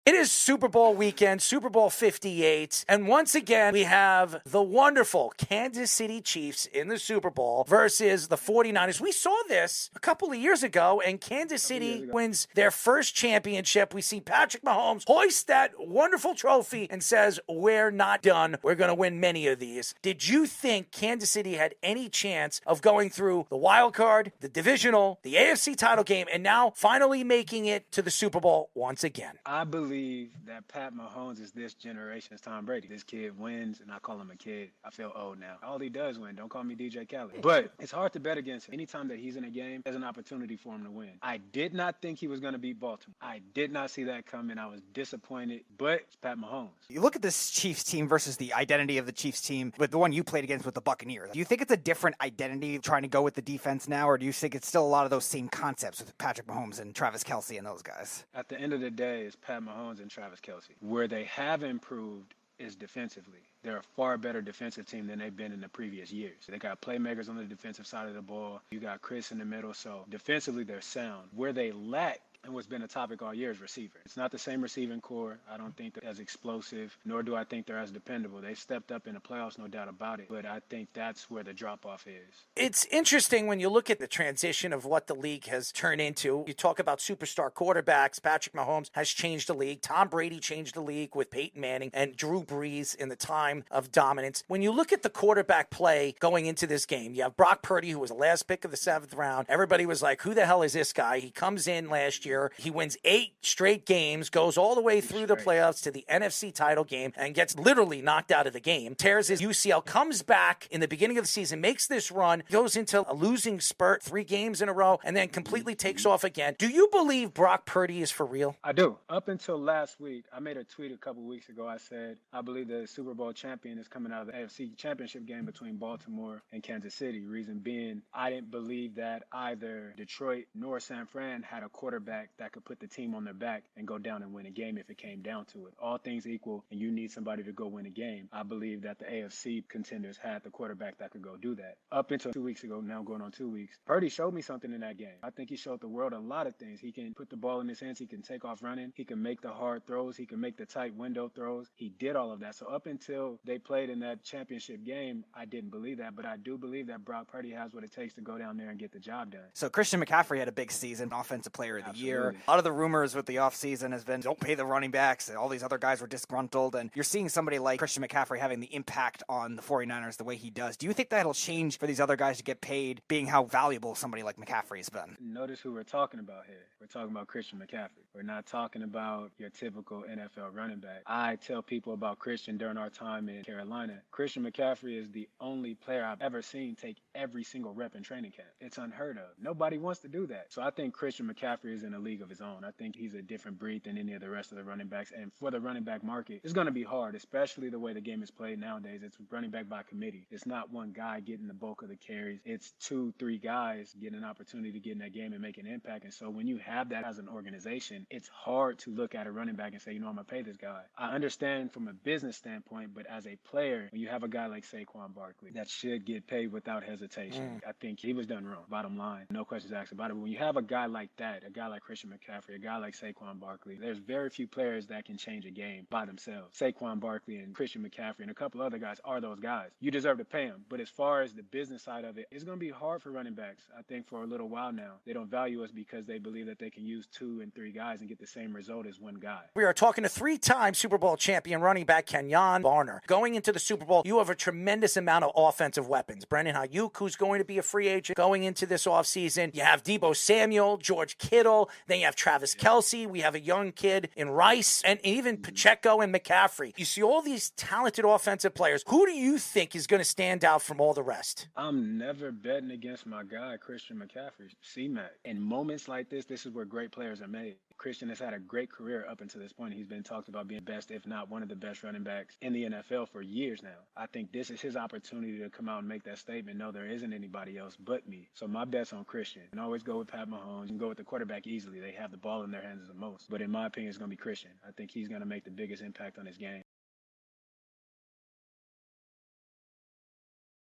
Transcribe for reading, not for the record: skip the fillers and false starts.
It is Super Bowl weekend, Super Bowl 58. And once again, we have the wonderful Kansas City Chiefs in the Super Bowl versus the 49ers. We saw this a couple of years ago, and Kansas City wins their first championship. We see Patrick Mahomes hoist that wonderful trophy and says, we're not done. We're going to win many of these. Did you think Kansas City had any chance of going through the wild card, the divisional, the AFC title game, and now finally making it to the Super Bowl once again? I believe that Pat Mahomes is this generation's Tom Brady. This kid wins, and I call him a kid. I feel old now. All he does win. Don't call me DJ Khaled. But it's hard to bet against him. Anytime that he's in a game, there's an opportunity for him to win. I did not think he was going to beat Baltimore. I did not see that coming. I was disappointed, but it's Pat Mahomes. You look at this Chiefs team versus the identity of the Chiefs team with the one you played against with the Buccaneers. Do you think it's a different identity trying to go with the defense now, or do you think it's still a lot of those same concepts with Patrick Mahomes and Travis Kelce and those guys? At the end of the day, it's Pat Mahomes and Travis Kelce. Where they have improved is defensively. They're a far better defensive team than they've been in the previous years. They got playmakers on the defensive side of the ball. You got Chris in the middle, so defensively they're sound. Where they lack, and what's been a topic all year, is receiver. It's not the same receiving core. I don't think they're as explosive, nor do I think they're as dependable. They've stepped up in the playoffs, no doubt about it, but I think that's where the drop-off is. It's interesting when you look at the transition of what the league has turned into. You talk about superstar quarterbacks. Patrick Mahomes has changed the league. Tom Brady changed the league with Peyton Manning and Drew Brees in the time of dominance. When you look at the quarterback play going into this game, you have Brock Purdy, who was the last pick of the 7th round. Everybody was like, who the hell is this guy? He comes in last year. He wins 8 straight games, goes all the way through the playoffs to the NFC title game, and gets literally knocked out of the game. Tears his UCL, comes back in the beginning of the season, makes this run, goes into a losing spurt 3 games in a row, and then completely takes off again. Do you believe Brock Purdy is for real? I do. Up until last week, I made a tweet a couple weeks ago. I said, I believe the Super Bowl champion is coming out of the AFC championship game between Baltimore and Kansas City. Reason being, I didn't believe that either Detroit nor San Fran had a quarterback that could put the team on their back and go down and win a game if it came down to it. All things equal, and you need somebody to go win a game. I believe that the AFC contenders had the quarterback that could go do that. Up until 2 weeks ago, now going on 2 weeks, Purdy showed me something in that game. I think he showed the world a lot of things. He can put the ball in his hands. He can take off running. He can make the hard throws. He can make the tight window throws. He did all of that. So up until they played in that championship game, I didn't believe that. But I do believe that Brock Purdy has what it takes to go down there and get the job done. So Christian McCaffrey had a big season, Offensive Player of the Year. A lot of the rumors with the offseason has been don't pay the running backs. All these other guys were disgruntled. And you're seeing somebody like Christian McCaffrey having the impact on the 49ers the way he does. Do you think that'll change for these other guys to get paid, being how valuable somebody like McCaffrey has been? Notice who we're talking about here. We're talking about Christian McCaffrey. We're not talking about your typical NFL running back. I tell people about Christian during our time in Carolina. Christian McCaffrey is the only player I've ever seen take every single rep in training camp. It's unheard of. Nobody wants to do that. So I think Christian McCaffrey is in a league of his own. I think he's a different breed than any of the rest of the running backs. And for the running back market, it's going to be hard, especially the way the game is played nowadays. It's running back by committee. It's not one guy getting the bulk of the carries. It's 2-3 guys getting an opportunity to get in that game and make an impact. And so when you have that as an organization, it's hard to look at a running back and say, you know, I'm going to pay this guy. I understand from a business standpoint, but as a player, when you have a guy like Saquon Barkley that should get paid without hesitation, I think he was done wrong. Bottom line, no questions asked about it. But when you have a guy like that, a guy like Christian McCaffrey, a guy like Saquon Barkley, there's very few players that can change a game by themselves. Saquon Barkley and Christian McCaffrey and a couple other guys are those guys. You deserve to pay them. But as far as the business side of it, it's going to be hard for running backs. I think for a little while now, they don't value us because they believe that they can use 2 and 3 guys and get the same result as one guy. We are talking to 3-time Super Bowl champion running back Kenjon Barner. Going into the Super Bowl, you have a tremendous amount of offensive weapons. Brandon Ayuk, who's going to be a free agent going into this offseason. You have Deebo Samuel, George Kittle. Then you have Travis Kelce. We have a young kid in Rice, and even Pacheco and McCaffrey. You see all these talented offensive players. Who do you think is going to stand out from all the rest? I'm never betting against my guy, Christian McCaffrey, C-Mac. In moments like this is where great players are made. Christian has had a great career up until this point. He's been talked about being best, if not one of the best running backs in the NFL for years now. I think this is his opportunity to come out and make that statement. No, there isn't anybody else but me. So my bet's on Christian. And always go with Pat Mahomes. You can go with the quarterback easily. They have the ball in their hands the most. But in my opinion, it's going to be Christian. I think he's going to make the biggest impact on his game.